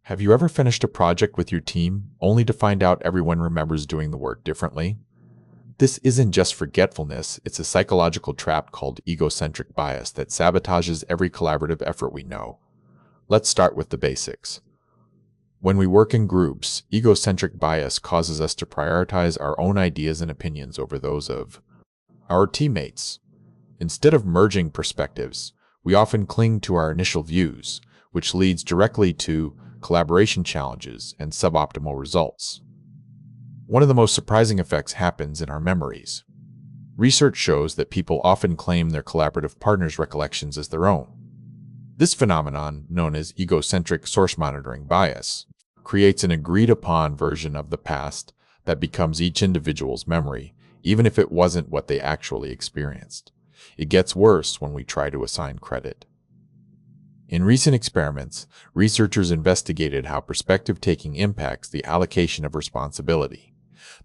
Have you ever finished a project with your team only to find out everyone remembers doing the work differently? This isn't just forgetfulness, it's a psychological trap called egocentric bias that sabotages every collaborative effort we know. Let's start with the basics. When we work in groups, egocentric bias causes us to prioritize our own ideas and opinions over those of our teammates. Instead of merging perspectives, we often cling to our initial views, which leads directly to collaboration challenges and suboptimal results. One of the most surprising effects happens in our memories. Research shows that people often claim their collaborative partner's recollections as their own. This phenomenon, known as egocentric source monitoring bias, creates an agreed-upon version of the past that becomes each individual's memory, even if it wasn't what they actually experienced. It gets worse when we try to assign credit. In recent experiments, researchers investigated how perspective-taking impacts the allocation of responsibility.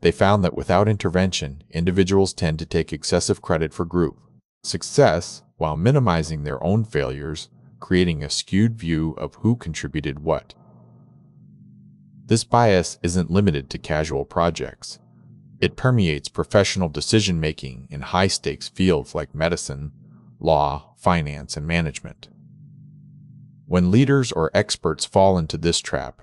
They found that without intervention, individuals tend to take excessive credit for group success while minimizing their own failures, creating a skewed view of who contributed what. This bias isn't limited to casual projects. It permeates professional decision-making in high-stakes fields like medicine, law, finance, and management. When leaders or experts fall into this trap,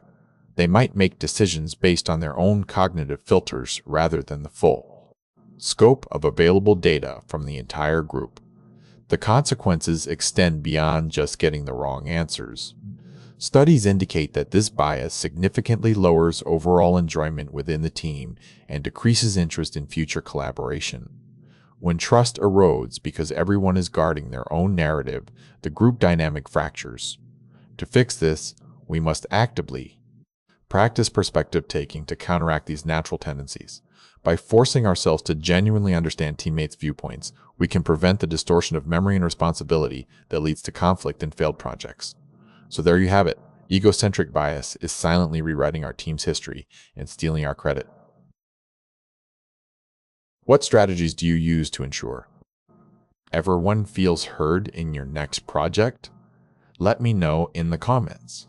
they might make decisions based on their own cognitive filters rather than the full scope of available data from the entire group. The consequences extend beyond just getting the wrong answers. Studies indicate that this bias significantly lowers overall enjoyment within the team and decreases interest in future collaboration. When trust erodes because everyone is guarding their own narrative, the group dynamic fractures. To fix this, we must actively practice perspective-taking to counteract these natural tendencies. By forcing ourselves to genuinely understand teammates' viewpoints, we can prevent the distortion of memory and responsibility that leads to conflict in failed projects. So there you have it. Egocentric bias is silently rewriting our team's history and stealing our credit. What strategies do you use to ensure everyone feels heard in your next project? Let me know in the comments.